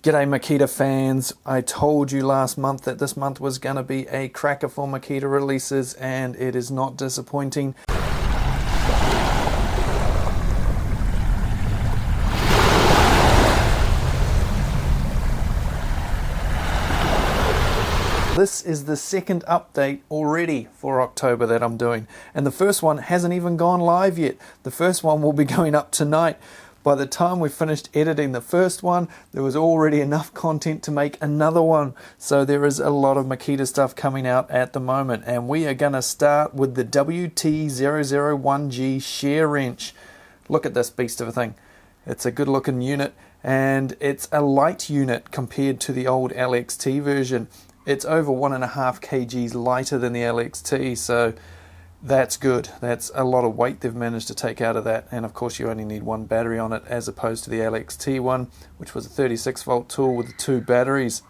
G'day Makita fans, I told you last month that this month was going to be a cracker for Makita releases, and it is not disappointing. This is the second update already for October that I'm doing, and the first one hasn't even gone live yet. The first one will be going up tonight. By the time we finished editing the first one, there was already enough content to make another one. So there is a lot of Makita stuff coming out at the moment, and we are going to start with the WT001G shear wrench. Look at this beast of a thing. It's a good looking unit, and it's a light unit compared to the old LXT version. It's over 1.5 kgs lighter than the LXT, so that's good. That's a lot of weight they've managed to take out of that, and of course you only need one battery on it as opposed to the LXT one, which was a 36 volt tool with 2 batteries.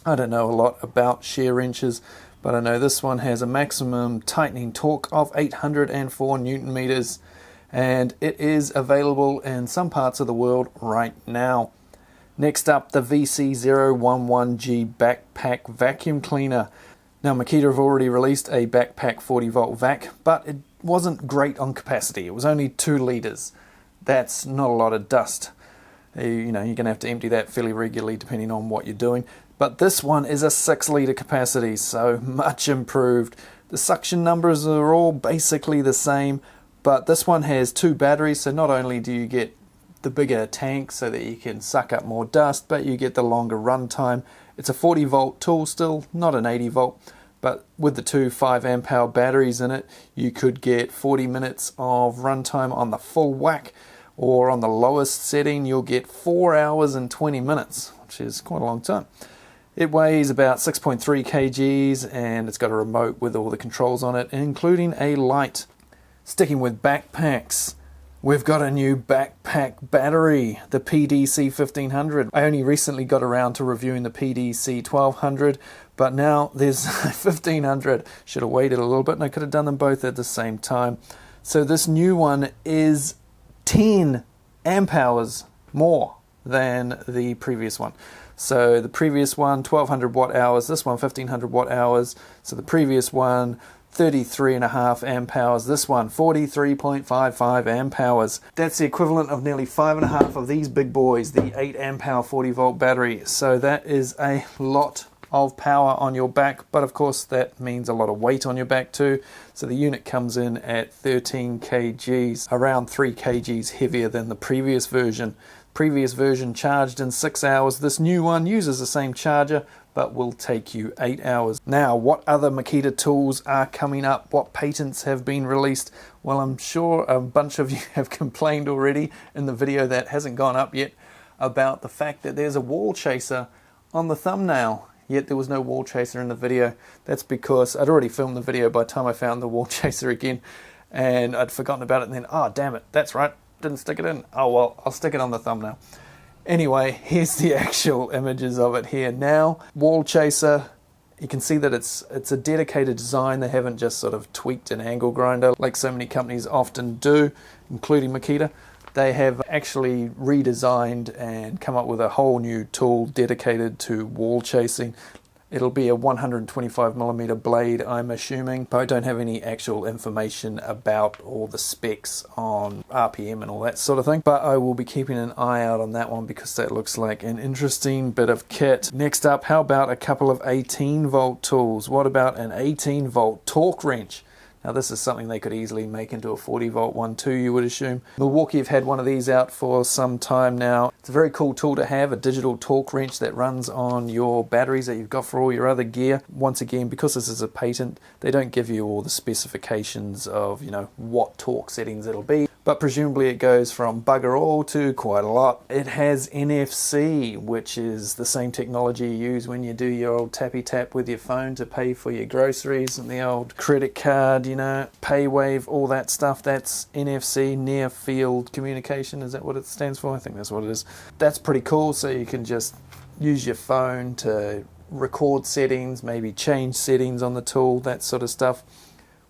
I don't know a lot about shear wrenches, but I know this one has a maximum tightening torque of 804 Newton meters, and it is available in some parts of the world right now. Next up, the VC011G backpack vacuum cleaner. Now Makita have already released a backpack 40 volt vac, but it wasn't great on capacity. It was only 2 litres. That's not a lot of dust. You're going to have to empty that fairly regularly depending on what you're doing. But this one is a 6 litre capacity, so much improved. The suction numbers are all basically the same, but this one has 2 batteries, so not only do you get the bigger tank so that you can suck up more dust, but you get the longer run time. It's a 40 volt tool still, not an 80 volt, but with the 2 5 amp hour batteries in it, you could get 40 minutes of runtime on the full whack, or on the lowest setting you'll get 4 hours and 20 minutes, which is quite a long time. It weighs about 6.3 kgs, and it's got a remote with all the controls on it, including a light. Sticking with backpacks, we've got a new backpack battery, the PDC 1500. I only recently got around to reviewing the PDC 1200, but now there's 1500. Should have waited a little bit, and I could have done them both at the same time. So this new one is 10 amp hours more than the previous one. So the previous one, 1200 watt hours, this one 1500 watt hours. So the previous one, 33.5 amp hours, this one 43.55 amp hours. That's the equivalent of nearly 5.5 of these big boys, the 8 amp hour 40 volt battery. So that is a lot of power on your back, but of course that means a lot of weight on your back too. So the unit comes in at 13 kgs, around 3 kgs heavier than the previous version. Previous version charged in 6 hours. This new one uses the same charger, but will take you 8 hours. Now, what other Makita tools are coming up? What patents have been released? Well, I'm sure a bunch of you have complained already in the video that hasn't gone up yet about the fact that there's a wall chaser on the thumbnail, yet there was no wall chaser in the video. That's because I'd already filmed the video by the time I found the wall chaser again, and I'd forgotten about it, and then, oh damn it, that's right, didn't stick it in. Oh well, I'll stick it on the thumbnail. Anyway, here's the actual images of it here now. Wall chaser, you can see that it's a dedicated design. They haven't just sort of tweaked an angle grinder like so many companies often do, including Makita. They have actually redesigned and come up with a whole new tool dedicated to wall chasing. It'll be a 125mm blade, I'm assuming, but I don't have any actual information about all the specs on RPM and all that sort of thing. But I will be keeping an eye out on that one because that looks like an interesting bit of kit. Next up, how about a couple of 18 volt tools? What about an 18 volt torque wrench? Now this is something they could easily make into a 40 volt one too, you would assume. Milwaukee have had one of these out for some time now. It's a very cool tool to have, a digital torque wrench that runs on your batteries that you've got for all your other gear. Once again, because this is a patent, they don't give you all the specifications of, what torque settings it'll be. But presumably it goes from bugger all to quite a lot. It has NFC, which is the same technology you use when you do your old tappy tap with your phone to pay for your groceries, and the old credit card, PayWave, all that stuff. That's NFC, near field communication. Is that what it stands for? I think that's what it is. That's pretty cool, so you can just use your phone to record settings, maybe change settings on the tool, that sort of stuff,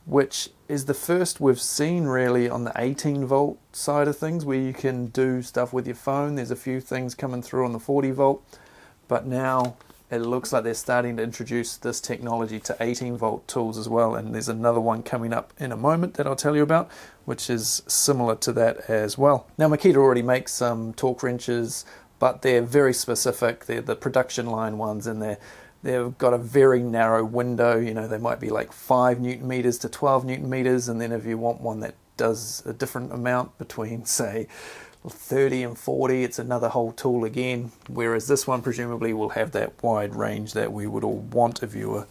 which is the first we've seen really on the 18 volt side of things where you can do stuff with your phone. There's a few things coming through on the 40 volt, but now it looks like they're starting to introduce this technology to 18 volt tools as well, and there's another one coming up in a moment that I'll tell you about, which is similar to that as well. Now Makita already makes some torque wrenches, but they're very specific. They're the production line ones, and they've got a very narrow window. You know, they might be like 5 Newton meters to 12 Newton meters, and then if you want one that does a different amount between, say, 30 and 40, it's another whole tool again, whereas this one presumably will have that wide range that we would all want if you were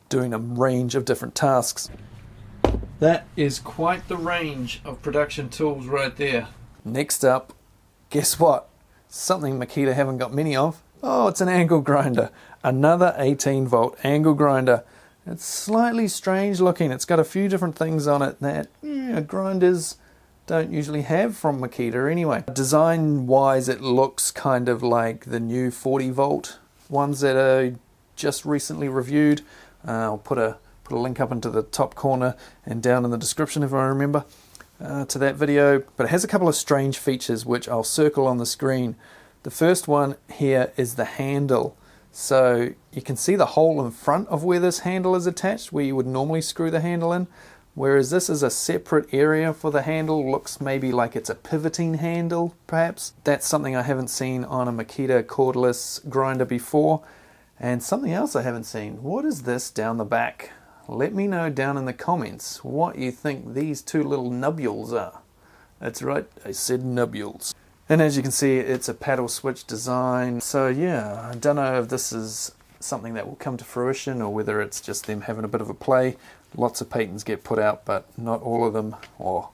doing a range of different tasks. That is quite the range of production tools right there. Next up, guess what? Something Makita haven't got many of. Oh, it's an angle grinder. Another 18 volt angle grinder. It's slightly strange looking. It's got a few different things on it that grinders don't usually have from Makita anyway. Design wise, it looks kind of like the new 40 volt ones that are just recently reviewed. I'll put a link up into the top corner and down in the description if I remember to that video. But it has a couple of strange features which I'll circle on the screen. The first one here is the handle. So you can see the hole in front of where this handle is attached, where you would normally screw the handle in. Whereas this is a separate area for the handle, looks maybe like it's a pivoting handle perhaps. That's something I haven't seen on a Makita cordless grinder before. And something else I haven't seen. What is this down the back? Let me know down in the comments what you think these two little nubules are. That's right, I said nubules. And as you can see, it's a paddle switch design. So yeah, I don't know if this is something that will come to fruition or whether it's just them having a bit of a play. Lots of patents get put out, but not all of them, or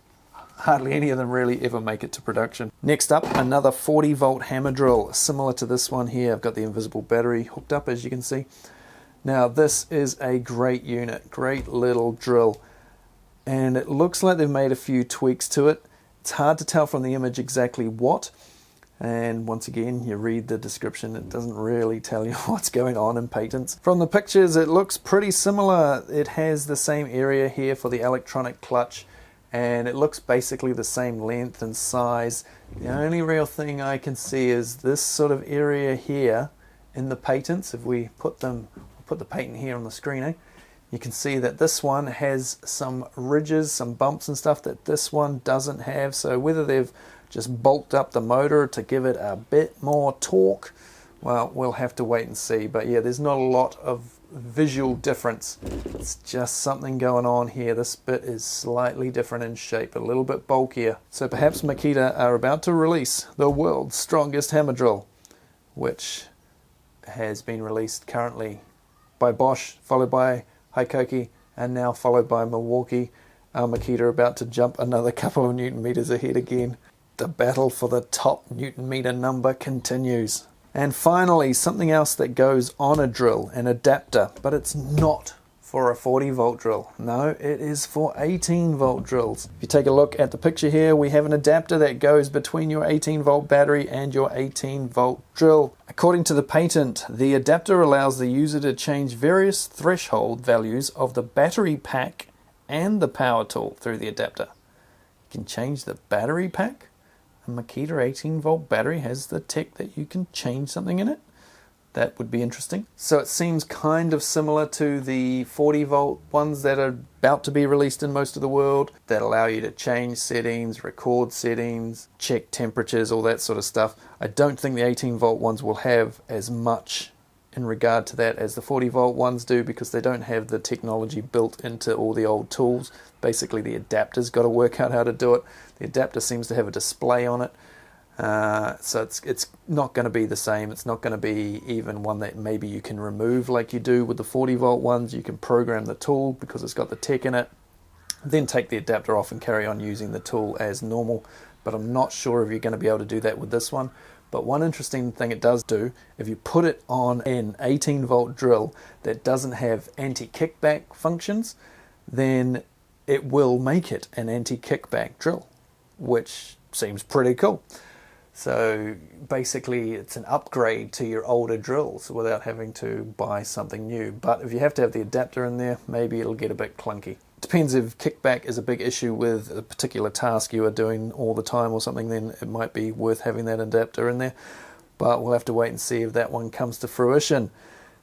hardly any of them really ever make it to production. Next up, another 40 volt hammer drill, similar to this one here. I've got the invisible battery hooked up, as you can see. Now this is a great unit, great little drill, and it looks like they've made a few tweaks to it. It's hard to tell from the image exactly what, and once again you read the description, it doesn't really tell you what's going on in patents. From the pictures it looks pretty similar. It has the same area here for the electronic clutch, and it looks basically the same length and size. The only real thing I can see is this sort of area here in the patents. If we put the patent here on the screen, you can see that this one has some ridges, some bumps and stuff that this one doesn't have. So whether they've just bulked up the motor to give it a bit more torque, well, we'll have to wait and see. But yeah, there's not a lot of visual difference. It's just something going on here. This bit is slightly different in shape, a little bit bulkier. So perhaps Makita are about to release the world's strongest hammer drill, which has been released currently by Bosch, followed by Hikoki, and now followed by Milwaukee. Makita are about to jump another couple of Newton meters ahead again. The battle for the top Newton meter number continues. And finally, something else that goes on a drill, an adapter, but it's not for a 40 volt drill. No, it is for 18 volt drills. If you take a look at the picture here, we have an adapter that goes between your 18 volt battery and your 18 volt drill. According to the patent, the adapter allows the user to change various threshold values of the battery pack and the power tool through the adapter. You can change the battery pack? A Makita 18 volt battery has the tech that you can change something in it? That would be interesting. So it seems kind of similar to the 40 volt ones that are about to be released in most of the world, that allow you to change settings, record settings, check temperatures, all that sort of stuff. I don't think the 18 volt ones will have as much in regard to that as the 40 volt ones do, because they don't have the technology built into all the old tools. Basically the adapter's got to work out how to do it. The adapter seems to have a display on it. So it's not going to be the same. It's not going to be even one that maybe you can remove like you do with the 40 volt ones. You can program the tool because it's got the tech in it, then take the adapter off and carry on using the tool as normal. But I'm not sure if you're going to be able to do that with this one. But one interesting thing it does do, if you put it on an 18 volt drill that doesn't have anti-kickback functions, then it will make it an anti-kickback drill, which seems pretty cool. So basically it's an upgrade to your older drills without having to buy something new. But if you have to have the adapter in there, maybe it'll get a bit clunky. Depends if kickback is a big issue with a particular task you are doing all the time or something, then it might be worth having that adapter in there. but we'll have to wait and see if that one comes to fruition.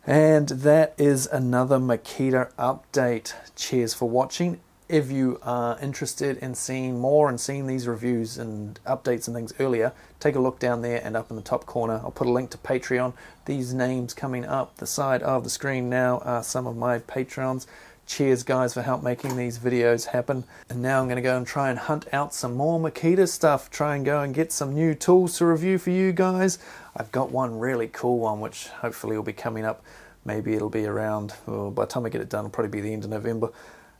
And that is another Makita update. Cheers for watching. If you are interested in seeing more and seeing these reviews and updates and things earlier, take a look down there and up in the top corner. I'll put a link to Patreon. These names coming up the side of the screen now are some of my Patreons. Cheers guys for help making these videos happen. And now I'm going to go and try and hunt out some more Makita stuff, try and go and get some new tools to review for you guys. I've got one really cool one which hopefully will be coming up. Maybe it'll be around, well, by the time I get it done, it'll probably be the end of November.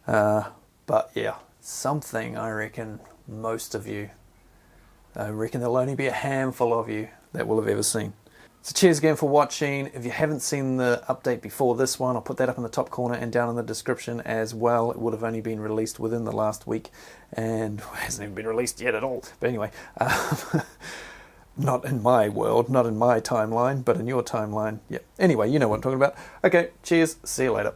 But yeah, something I reckon most of you, I reckon there'll only be a handful of you that will have ever seen. So cheers again for watching. If you haven't seen the update before this one, I'll put that up in the top corner and down in the description as well. It would have only been released within the last week and hasn't even been released yet at all. But anyway, not in my world, not in my timeline, but in your timeline. Yeah. Anyway, you know what I'm talking about. Okay, cheers. See you later.